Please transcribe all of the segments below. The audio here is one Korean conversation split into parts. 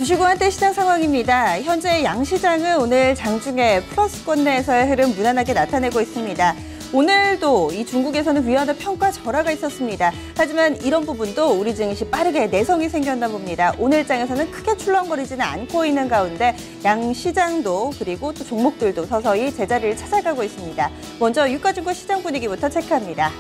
주식호환대 시장 상황입니다. 현재 양시장은 오늘 장중에 플러스권 내에서의 흐름 무난하게 나타내고 있습니다. 오늘도 이 중국에서는 위안화 평가 절하가 있었습니다. 하지만 이런 부분도 우리 증시 빠르게 내성이 생겼나 봅니다. 오늘 장에서는 크게 출렁거리지는 않고 있는 가운데 양시장도 그리고 또 종목들도 서서히 제자리를 찾아가고 있습니다. 먼저 유가증권 시장 분위기부터 체크합니다.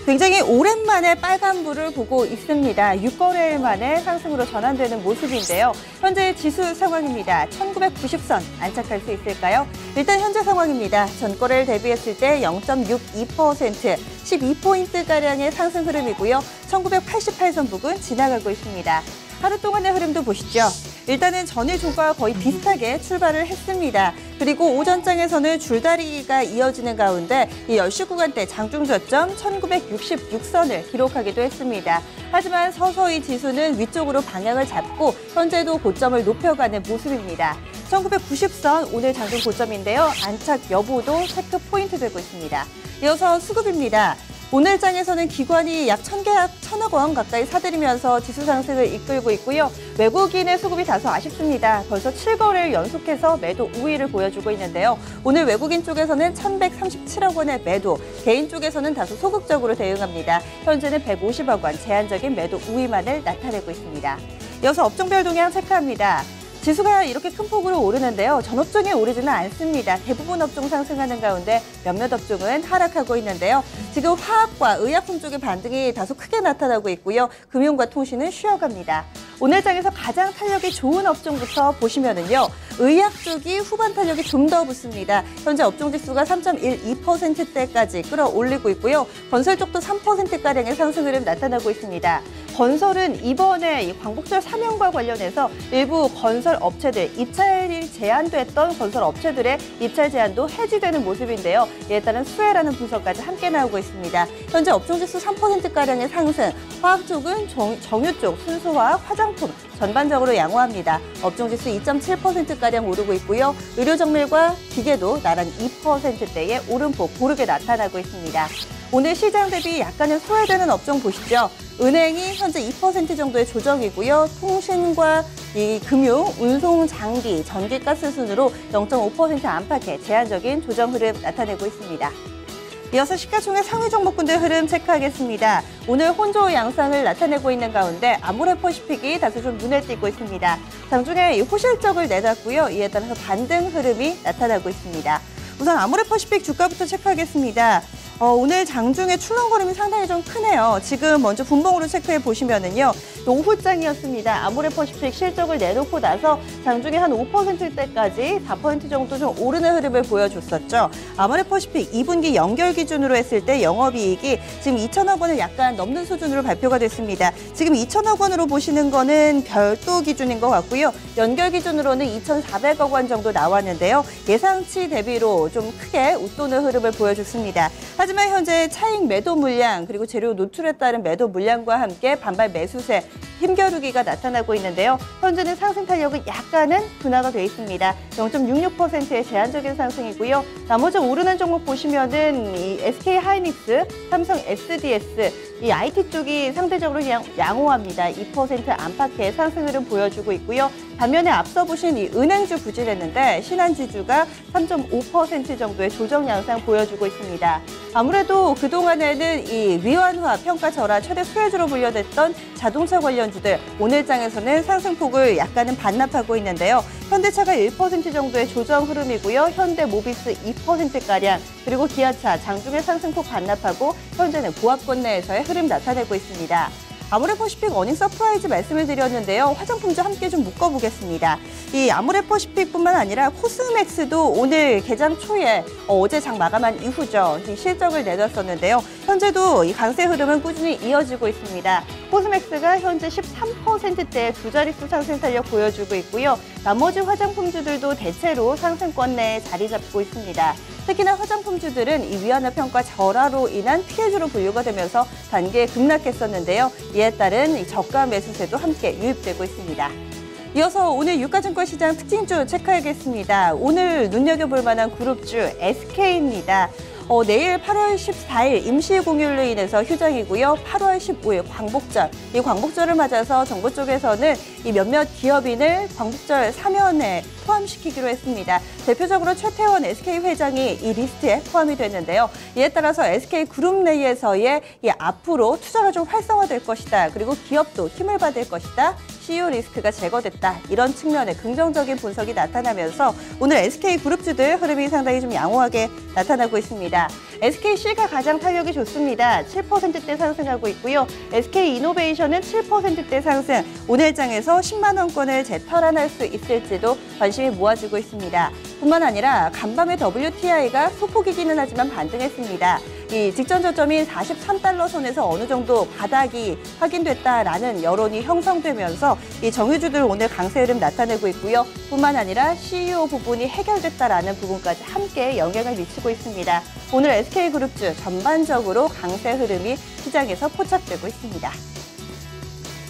굉장히 오랜만에 빨간불을 보고 있습니다. 6거래일 만에 상승으로 전환되는 모습인데요. 현재 지수 상황입니다. 1990선 안착할 수 있을까요? 일단 현재 상황입니다. 전거래일 대비했을 때 0.62%, 12포인트가량의 상승 흐름이고요. 1988선 부근 지나가고 있습니다. 하루 동안의 흐름도 보시죠. 일단은 전일 종가와 거의 비슷하게 출발을 했습니다. 그리고 오전장에서는 줄다리기가 이어지는 가운데 이 10시 구간대 장중 저점 1966선을 기록하기도 했습니다. 하지만 서서히 지수는 위쪽으로 방향을 잡고 현재도 고점을 높여가는 모습입니다. 1990선 오늘 장중 고점인데요. 안착 여부도 체크 포인트 되고 있습니다. 이어서 수급입니다. 오늘 장에서는 기관이 약 1,000억 원 가까이 사들이면서 지수 상승을 이끌고 있고요. 외국인의 수급이 다소 아쉽습니다. 벌써 7거래일 연속해서 매도 우위를 보여주고 있는데요. 오늘 외국인 쪽에서는 1,137억 원의 매도, 개인 쪽에서는 다소 소극적으로 대응합니다. 현재는 150억 원 제한적인 매도 우위만을 나타내고 있습니다. 이어서 업종별 동향 체크합니다. 지수가 이렇게 큰 폭으로 오르는데요. 전 업종이 오르지는 않습니다. 대부분 업종 상승하는 가운데 몇몇 업종은 하락하고 있는데요. 지금 화학과 의약품 쪽의 반등이 다소 크게 나타나고 있고요. 금융과 통신은 쉬어갑니다. 오늘 장에서 가장 탄력이 좋은 업종부터 보시면은요. 의약 쪽이 후반 탄력이 좀 더 붙습니다. 현재 업종 지수가 3.12%대까지 끌어올리고 있고요. 건설 쪽도 3%가량의 상승 흐름 나타나고 있습니다. 건설은 이번에 이 광복절 사명과 관련해서 일부 건설 업체들, 입찰이 제한됐던 건설 업체들의 입찰 제한도 해지되는 모습인데요. 이에 따른 수혜라는 분석까지 함께 나오고 있습니다. 현재 업종 지수 3%가량의 상승, 화학 쪽은 정유 쪽, 순수화학, 화장품 전반적으로 양호합니다. 업종 지수 2.7%가량 오르고 있고요. 의료 정밀과 기계도 나란히 2%대의 오름폭 고르게 나타나고 있습니다. 오늘 시장 대비 약간은 소외되는 업종 보시죠. 은행이 현재 2% 정도의 조정이고요. 통신과 이 금융, 운송, 장비, 전기, 가스 순으로 0.5% 안팎의 제한적인 조정 흐름 나타내고 있습니다. 이어서 시가총액 상위 종목군들 흐름 체크하겠습니다. 오늘 혼조 양상을 나타내고 있는 가운데 아모레퍼시픽이 다소 좀 눈에 띄고 있습니다. 장중에 호실적을 내놨고요. 이에 따라서 반등 흐름이 나타나고 있습니다. 우선 아모레퍼시픽 주가부터 체크하겠습니다. 오늘 장중에 출렁거림이 상당히 좀 크네요. 지금 먼저 분봉으로 체크해 보시면은요. 오후장이었습니다. 아모레퍼시픽 실적을 내놓고 나서 장중에 한 5%대까지 4% 정도 좀 오르는 흐름을 보여줬었죠. 아모레퍼시픽 2분기 연결 기준으로 했을 때 영업이익이 지금 2천억 원을 약간 넘는 수준으로 발표가 됐습니다. 지금 2천억 원으로 보시는 거는 별도 기준인 것 같고요. 연결 기준으로는 2,400억 원 정도 나왔는데요. 예상치 대비로 좀 크게 웃도는 흐름을 보여줬습니다. 하지만 현재 차익 매도 물량 그리고 재료 노출에 따른 매도 물량과 함께 반발 매수세 힘겨루기가 나타나고 있는데요. 현재는 상승 탄력은 약간은 둔화가 돼 있습니다. 0.66%의 제한적인 상승이고요. 나머지 오르는 종목 보시면은 이 SK 하이닉스, 삼성 SDS, 이 IT 쪽이 상대적으로 그냥 양호합니다. 2% 안팎의 상승 흐름 보여주고 있고요. 반면에 앞서 보신 이 은행주 부진했는데 신한지주가 3.5% 정도의 조정 양상 보여주고 있습니다. 아무래도 그동안에는 이 위안화 평가 절하 최대 수혜주로 분류됐던 자동차 관련주들 오늘 장에서는 상승폭을 약간은 반납하고 있는데요. 현대차가 1% 정도의 조정 흐름이고요. 현대모비스 2%가량 그리고 기아차 장중에 상승폭 반납하고 현재는 보합권 내에서의 흐름 나타내고 있습니다. 아모레퍼시픽 어닝 서프라이즈 말씀을 드렸는데요. 화장품주 함께 좀 묶어보겠습니다. 이 아모레퍼시픽뿐만 아니라 코스맥스도 오늘 개장 초에 어제 장 마감한 이후죠. 이 실적을 내놨었는데요. 현재도 이 강세 흐름은 꾸준히 이어지고 있습니다. 코스맥스가 현재 13%대 두 자릿수 상승 탄력 보여주고 있고요. 나머지 화장품주들도 대체로 상승권 내에 자리 잡고 있습니다. 특히나 화장품주들은 이 위안화 평가 절하로 인한 피해주로 분류가 되면서 단기에 급락했었는데요. 이에 따른 이 저가 매수세도 함께 유입되고 있습니다. 이어서 오늘 유가증권 시장 특징주 체크하겠습니다. 오늘 눈여겨볼 만한 그룹주 SK입니다. 내일 8월 14일 임시공휴일로 인해서 휴장이고요. 8월 15일 광복절, 이 광복절을 맞아서 정부 쪽에서는 이 몇몇 기업인을 광복절 사면에 포함시키기로 했습니다. 대표적으로 최태원 SK 회장이 이 리스트에 포함이 됐는데요. 이에 따라서 SK그룹 내에서의 이 앞으로 투자가 좀 활성화될 것이다. 그리고 기업도 힘을 받을 것이다. CEO 리스크가 제거됐다. 이런 측면의 긍정적인 분석이 나타나면서 오늘 SK그룹주들 흐름이 상당히 좀 양호하게 나타나고 있습니다. SKC가 가장 탄력이 좋습니다. 7%대 상승하고 있고요. SK이노베이션은 7%대 상승, 오늘장에서 10만 원권을 재탈환할 수 있을지도 관심이 모아지고 있습니다. 뿐만 아니라 간밤에 WTI가 소폭이기는 하지만 반등했습니다. 이 직전 저점인 43달러 선에서 어느 정도 바닥이 확인됐다라는 여론이 형성되면서 이 정유주들 오늘 강세 흐름 나타내고 있고요. 뿐만 아니라 CEO 부분이 해결됐다라는 부분까지 함께 영향을 미치고 있습니다. 오늘 SK그룹주 전반적으로 강세 흐름이 시장에서 포착되고 있습니다.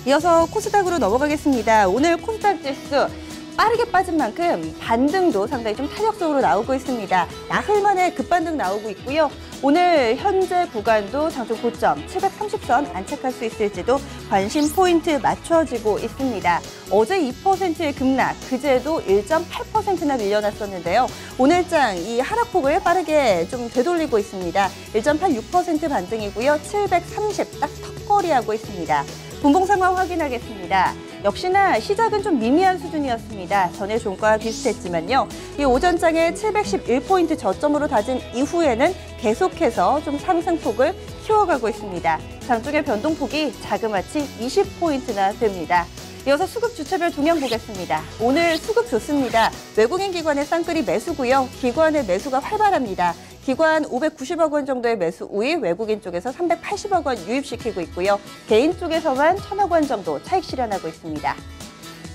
이어서 코스닥으로 넘어가겠습니다. 오늘 코스닥 지수 빠르게 빠진 만큼 반등도 상당히 좀 탄력적으로 나오고 있습니다. 나흘 만에 급반등 나오고 있고요. 오늘 현재 구간도 장중 고점 730선 안착할 수 있을지도 관심 포인트 맞춰지고 있습니다. 어제 2%의 급락, 그제도 1.8%나 밀려났었는데요. 오늘장 이 하락폭을 빠르게 좀 되돌리고 있습니다. 1.86% 반등이고요. 730 딱 턱걸이하고 있습니다. 분봉 상황 확인하겠습니다. 역시나 시작은 좀 미미한 수준이었습니다. 전일 종가와 비슷했지만요. 이 오전장에 711포인트 저점으로 다진 이후에는 계속해서 좀 상승폭을 키워가고 있습니다. 장중의 변동폭이 자그마치 20포인트나 됩니다. 이어서 수급 주체별 동향 보겠습니다. 오늘 수급 좋습니다. 외국인 기관의 쌍끌이 매수고요. 기관의 매수가 활발합니다. 기관 590억 원 정도의 매수 우위, 외국인 쪽에서 380억 원 유입시키고 있고요. 개인 쪽에서만 1,000억 원 정도 차익 실현하고 있습니다.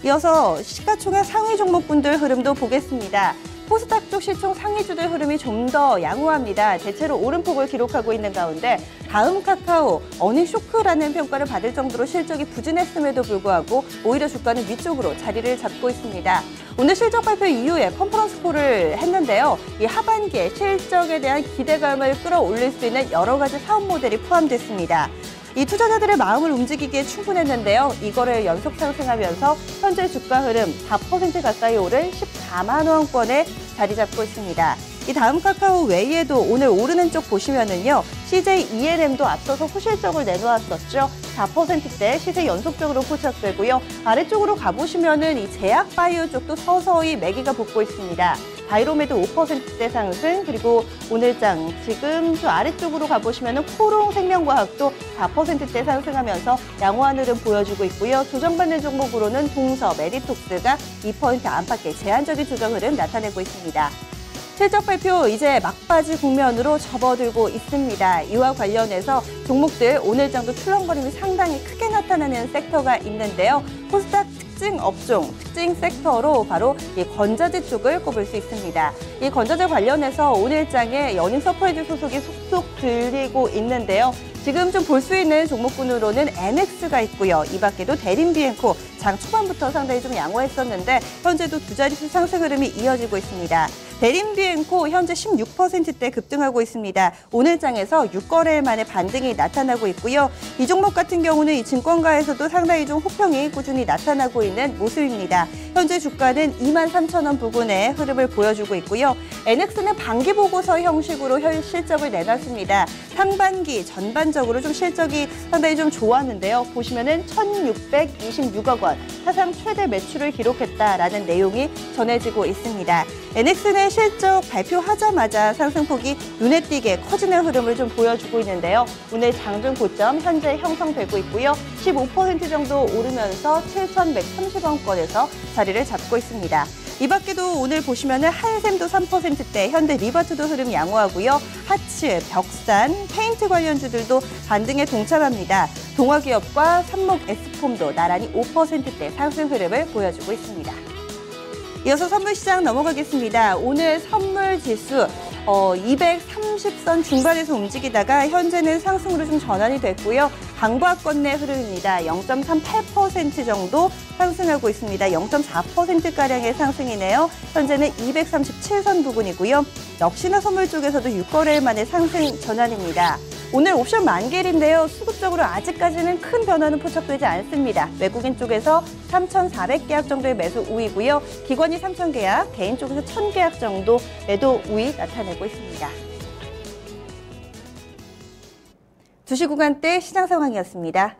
이어서 시가총액 상위 종목군들 흐름도 보겠습니다. 코스닥 쪽 시총 상위주들 흐름이 좀 더 양호합니다. 대체로 오름폭을 기록하고 있는 가운데 다음 카카오, 어닝 쇼크라는 평가를 받을 정도로 실적이 부진했음에도 불구하고 오히려 주가는 위쪽으로 자리를 잡고 있습니다. 오늘 실적 발표 이후에 컨퍼런스 콜을 했는데요. 이 하반기에 실적에 대한 기대감을 끌어올릴 수 있는 여러 가지 사업 모델이 포함됐습니다. 이 투자자들의 마음을 움직이기에 충분했는데요. 이거를 연속 상승하면서 현재 주가 흐름 4% 가까이 오른 14만 원권에 자리 잡고 있습니다. 이 다음 카카오 외에도 오늘 오르는 쪽 보시면은요. CJ ENM도 앞서서 후실적을 내놓았었죠. 4%대 시세 연속적으로 포착되고요. 아래쪽으로 가보시면은 이 제약바이오 쪽도 서서히 매기가 붙고 있습니다. 바이로메드 5%대 상승, 그리고 오늘장 지금 저 아래쪽으로 가보시면은 코롱 생명과학도 4%대 상승하면서 양호한 흐름 보여주고 있고요. 조정받는 종목으로는 동서, 메디톡스가 2% 안팎의 제한적인 조정 흐름 나타내고 있습니다. 실적 발표 이제 막바지 국면으로 접어들고 있습니다. 이와 관련해서 종목들 오늘장도 출렁거림이 상당히 크게 나타나는 섹터가 있는데요. 코스닥 특징 업종, 특징 섹터로 바로 이 건자재 쪽을 꼽을 수 있습니다. 이 건자재 관련해서 오늘장에 연임 서프라이즈 소속이 속속 들리고 있는데요. 지금 좀 볼 수 있는 종목군으로는 NX가 있고요. 이 밖에도 대림비엔코 장 초반부터 상당히 좀 양호했었는데 현재도 두 자릿수 상승 흐름이 이어지고 있습니다. 대림비엔코 현재 16%대 급등하고 있습니다. 오늘 장에서 6거래일 만에 반등이 나타나고 있고요. 이 종목 같은 경우는 이 증권가에서도 상당히 좀 호평이 꾸준히 나타나고 있는 모습입니다. 현재 주가는 23,000원 부근의 흐름을 보여주고 있고요. NX는 반기 보고서 형식으로 실적을 내놨습니다. 상반기 전반적으로 좀 실적이 상당히 좀 좋았는데요. 보시면은 1,626억 원, 사상 최대 매출을 기록했다라는 내용이 전해지고 있습니다. NX는 실적 발표하자마자 상승폭이 눈에 띄게 커지는 흐름을 좀 보여주고 있는데요. 오늘 장중 고점 현재 형성되고 있고요. 15% 정도 오르면서 7,130원권에서 자리를 잡고 있습니다. 이 밖에도 오늘 보시면은 한샘도 3%대, 현대 리버트도 흐름 양호하고요. 하츠, 벽산, 페인트 관련주들도 반등에 동참합니다. 동화기업과 삼목 S폼도 나란히 5%대 상승 흐름을 보여주고 있습니다. 이어서 선물시장 넘어가겠습니다. 오늘 선물 지수 230선 중반에서 움직이다가 현재는 상승으로 좀 전환이 됐고요. 강보합권내 흐름입니다. 0.38% 정도 상승하고 있습니다. 0.4%가량의 상승이네요. 현재는 237선 부근이고요. 역시나 선물 쪽에서도 6거래일 만에 상승 전환입니다. 오늘 옵션 만기일인데요. 수급적으로 아직까지는 큰 변화는 포착되지 않습니다. 외국인 쪽에서 3,400계약 정도의 매수 우위고요. 기관이 3,000계약, 개인 쪽에서 1,000계약 정도 매도 우위 나타내고 있습니다. 2시 구간대 시장 상황이었습니다.